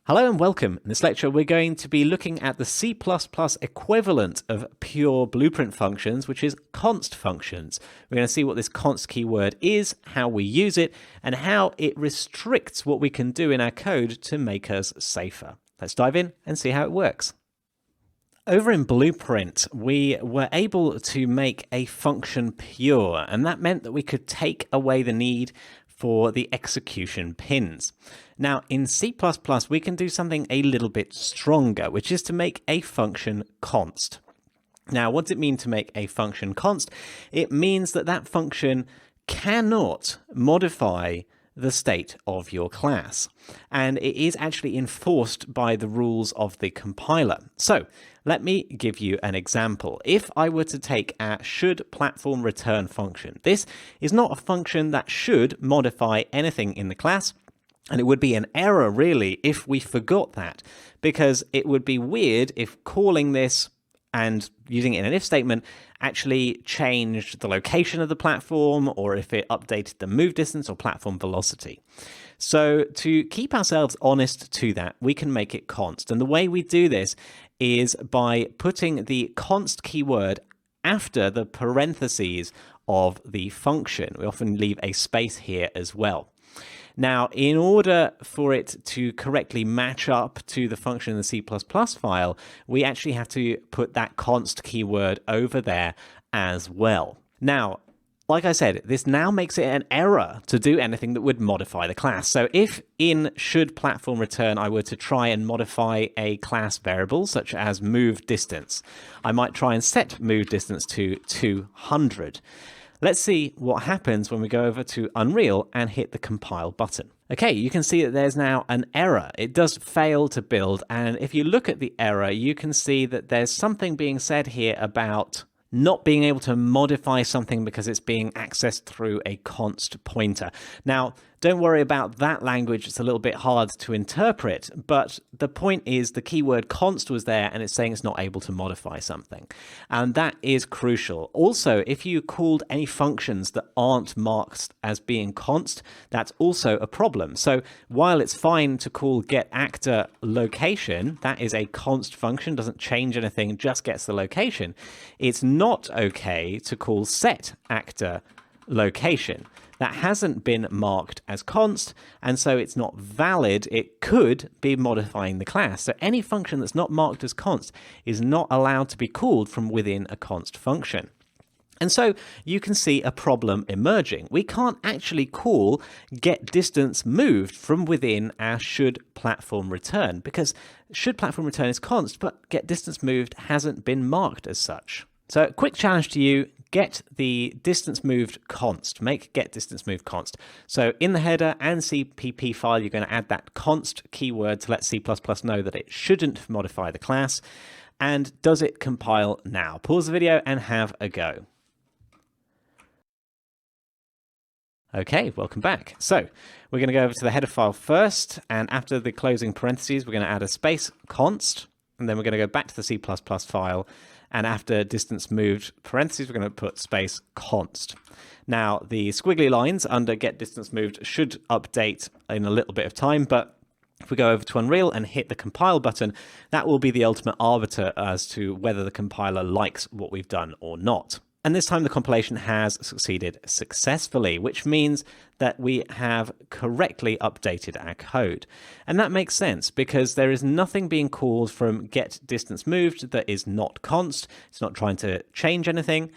Hello and welcome. In this lecture, we're going to be looking at the C++ equivalent of pure blueprint functions, which is const functions. We're going to see what this const keyword is, how we use it, and how it restricts what we can do in our code to make us safer. Let's dive in and see how it works. Over in Blueprint, we were able to make a function pure, and that meant that we could take away the need for the execution pins. Now, in C++, we can do something a little bit stronger, which is to make a function const. Now, what does it mean to make a function const? It means that that function cannot modify the state of your class, and it is actually enforced by the rules of the compiler. So let me give you an example. If I were to take our should platform return function, this is not a function that should modify anything in the class, and it would be an error really if we forgot that, because it would be weird if calling this and using it in an if statement actually changed the location of the platform, or if it updated the move distance or platform velocity. So to keep ourselves honest to that, we can make it const. And the way we do this is by putting the const keyword after the parentheses of the function. We often leave a space here as well. Now, in order for it to correctly match up to the function in the C++ file, we actually have to put that const keyword over there as well. Now, like I said, this now makes it an error to do anything that would modify the class. So if in should platform return I were to try and modify a class variable such as move distance, I might try and set move distance to 200. Let's see what happens when we go over to Unreal and hit the compile button. Okay, you can see that there's now an error. It does fail to build, and if you look at the error, you can see that there's something being said here about not being able to modify something because it's being accessed through a const pointer. Now, don't worry about that language. It's a little bit hard to interpret, but the point is the keyword const was there and it's saying it's not able to modify something. And that is crucial. Also, if you called any functions that aren't marked as being const, that's also a problem. So while it's fine to call getActorLocation, that is a const function, doesn't change anything, just gets the location. It's not okay to call setActorLocation. That hasn't been marked as const, and so it's not valid. It could be modifying the class. So any function that's not marked as const is not allowed to be called from within a const function. And so you can see a problem emerging. We can't actually call getDistanceMoved from within our should platform return, because should platform return is const, but getDistanceMoved hasn't been marked as such. So quick challenge to you, get the distance moved const, make getDistanceMoved const. So in the header and CPP file, you're going to add that const keyword to let C++ know that it shouldn't modify the class. And does it compile now? Pause the video and have a go. Okay, welcome back. So we're going to go over to the header file first, and after the closing parentheses, we're going to add a space const, and then we're going to go back to the C++ file, and after distance moved parentheses, we're going to put space const. Now, the squiggly lines under getDistanceMoved should update in a little bit of time, but if we go over to Unreal and hit the compile button, that will be the ultimate arbiter as to whether the compiler likes what we've done or not. And this time the compilation has succeeded successfully, which means that we have correctly updated our code. And that makes sense because there is nothing being called from getDistanceMoved that is not const. It's not trying to change anything.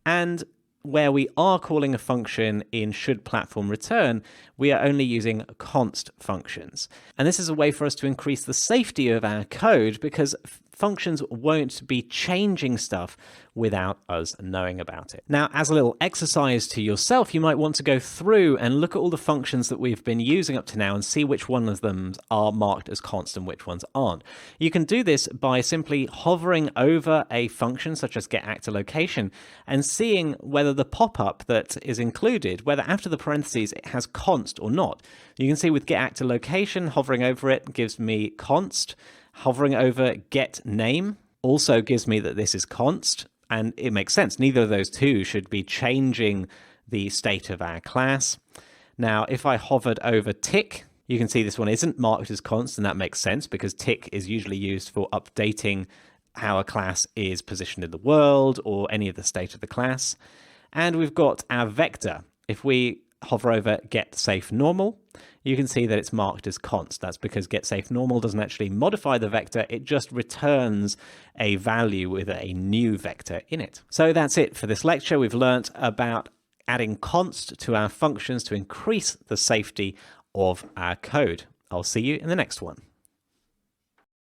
And where we are calling a function in should platform return, we are only using const functions. And this is a way for us to increase the safety of our code because functions won't be changing stuff without us knowing about it. Now, as a little exercise to yourself, you might want to go through and look at all the functions that we've been using up to now and see which one of them are marked as const and which ones aren't. You can do this by simply hovering over a function such as getActorLocation and seeing whether the pop-up that is included, whether after the parentheses it has const or not. You can see with getActorLocation, hovering over it gives me const. Hovering over getName also gives me that this is const, and it makes sense. Neither of those two should be changing the state of our class. Now, if I hovered over tick, You can see this one isn't marked as const, and that makes sense because tick is usually used for updating how a class is positioned in the world or any of the state of the class. And we've got our vector. If we hover over getSafeNormal, you can see that it's marked as const. That's because getSafeNormal doesn't actually modify the vector, it just returns a value with a new vector in it. So that's it for this lecture. We've learnt about adding const to our functions to increase the safety of our code. I'll see you in the next one.